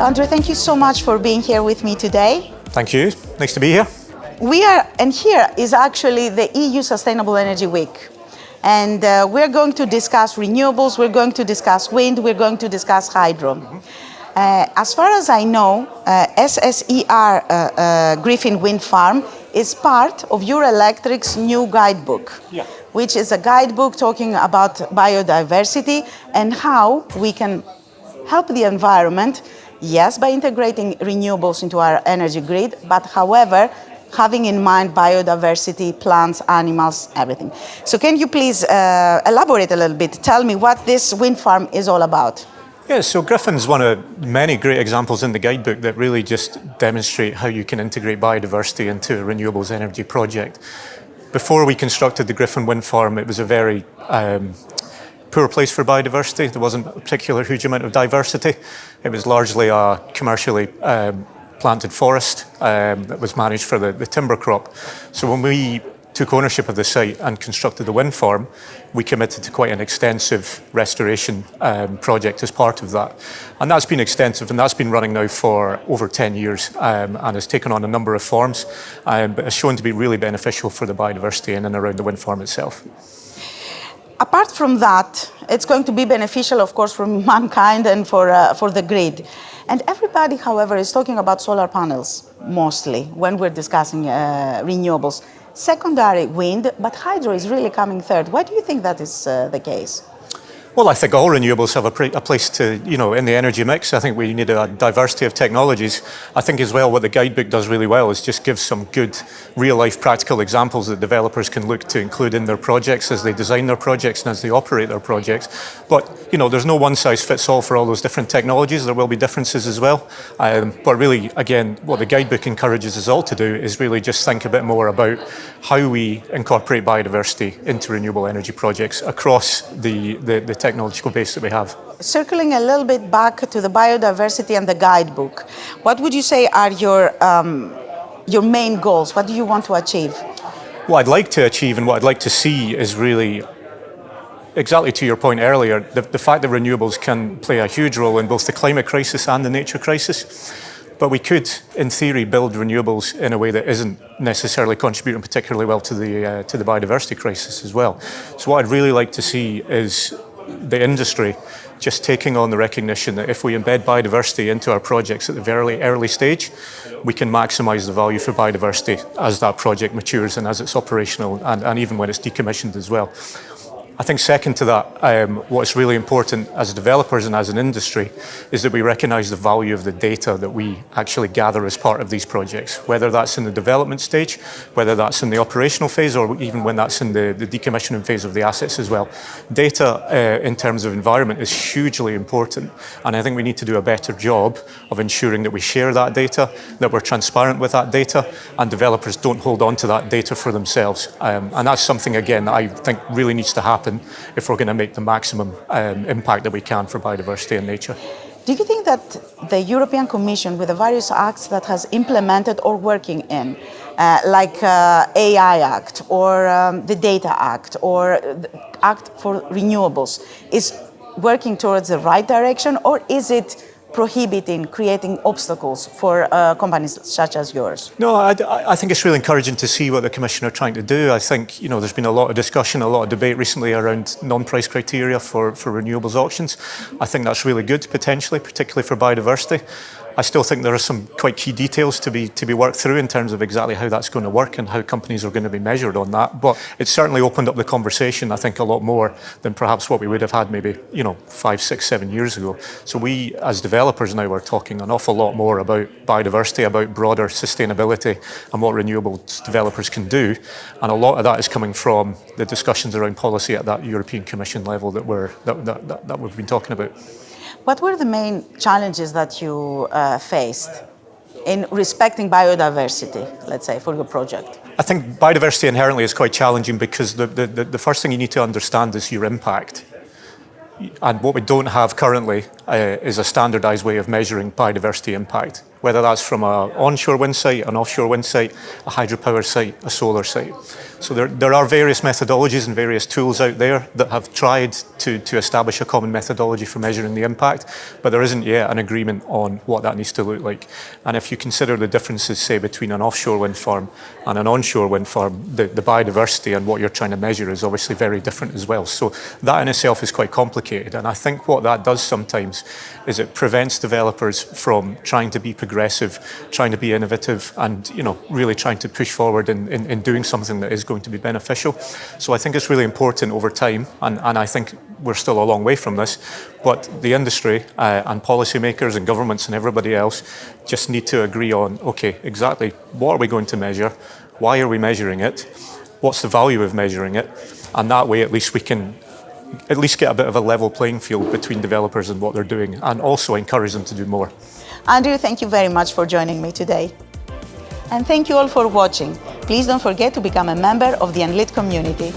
Andrew, thank you so much for being here with me today. Thank you. Nice to be here. And here is actually the EU Sustainable Energy Week. And we're going to discuss renewables, we're going to discuss wind, we're going to discuss hydro. As far as I know, SSE Griffin Wind Farm is part of Eurelectric's new guidebook, which is a guidebook talking about biodiversity and how we can help the environment, yes, by integrating renewables into our energy grid, but however, having in mind biodiversity, plants, animals, everything. So can you please elaborate a little bit? Tell me what this wind farm is all about. Yeah, so Griffin's one of many great examples in the guidebook that really just demonstrate how you can integrate biodiversity into a renewables energy project. Before we constructed the Griffin Wind Farm, it was a very poor place for biodiversity. There wasn't a particular huge amount of diversity. It was largely a commercially planted forest that was managed for the timber crop. So when we took ownership of the site and constructed the wind farm, we committed to quite an extensive restoration project as part of that. And that's been extensive, and that's been running now for over 10 years and has taken on a number of forms, but has shown to be really beneficial for the biodiversity in and around the wind farm itself. Apart from that, it's going to be beneficial, of course, for mankind and for the grid. And everybody, however, is talking about solar panels, mostly, when we're discussing renewables. Secondary wind, but hydro is really coming third. Why do you think that is the case? Well, I think all renewables have a place to, in the energy mix. I think we need a diversity of technologies. I think as well what the guidebook does really well is just give some good real-life practical examples that developers can look to include in their projects as they design their projects and as they operate their projects. But, there's no one-size-fits-all for all those different technologies. There will be differences as well. But really, again, what the guidebook encourages us all to do is really just think a bit more about how we incorporate biodiversity into renewable energy projects across the technological base that we have. Circling a little bit back to the biodiversity and the guidebook, what would you say are your main goals? What do you want to achieve? What I'd like to achieve and what I'd like to see is really, exactly to your point earlier, the fact that renewables can play a huge role in both the climate crisis and the nature crisis. But we could, in theory, build renewables in a way that isn't necessarily contributing particularly well to the biodiversity crisis as well. So what I'd really like to see is the industry just taking on the recognition that if we embed biodiversity into our projects at the very early stage, we can maximise the value for biodiversity as that project matures and as it's operational and even when it's decommissioned as well. I think second to that, what's really important as developers and as an industry is that we recognise the value of the data that we actually gather as part of these projects, whether that's in the development stage, whether that's in the operational phase, or even when that's in the decommissioning phase of the assets as well. Data in terms of environment is hugely important, and I think we need to do a better job of ensuring that we share that data, that we're transparent with that data, and developers don't hold on to that data for themselves. And that's something, again, that I think really needs to happen if we're going to make the maximum impact that we can for biodiversity and nature. Do you think that the European Commission, with the various acts that has implemented or working in, like AI Act or the Data Act or the Act for Renewables, is working towards the right direction, or is it prohibiting, creating obstacles for companies such as yours? No, I think it's really encouraging to see what the Commission are trying to do. I think, there's been a lot of discussion, a lot of debate recently around non-price criteria for renewables auctions. I think that's really good, potentially, particularly for biodiversity. I still think there are some quite key details to be worked through in terms of exactly how that's going to work and how companies are going to be measured on that. But it's certainly opened up the conversation, I think, a lot more than perhaps what we would have had maybe, 5, 6, 7 years ago. So we, as developers now, are talking an awful lot more about biodiversity, about broader sustainability and what renewables developers can do. And a lot of that is coming from the discussions around policy at that European Commission level that we've been talking about. What were the main challenges that you faced in respecting biodiversity, let's say, for your project? I think biodiversity inherently is quite challenging because the first thing you need to understand is your impact. And what we don't have currently is a standardised way of measuring biodiversity impact. whether that's from an onshore wind site, an offshore wind site, a hydropower site, a solar site. So there are various methodologies and various tools out there that have tried to establish a common methodology for measuring the impact, but there isn't yet an agreement on what that needs to look like. And if you consider the differences, say, between an offshore wind farm and an onshore wind farm, the biodiversity and what you're trying to measure is obviously very different as well. So that in itself is quite complicated. And I think what that does sometimes is it prevents developers from trying to be progressive, trying to be innovative, and really trying to push forward in doing something that is going to be beneficial. So I think it's really important over time, and I think we're still a long way from this, but the industry and policymakers and governments and everybody else just need to agree on, okay, exactly what are we going to measure, why are we measuring it, what's the value of measuring it, and that way at least we can at least get a bit of a level playing field between developers and what they're doing, and also encourage them to do more. Andrew, thank you very much for joining me today. And thank you all for watching. Please don't forget to become a member of the Enlit community.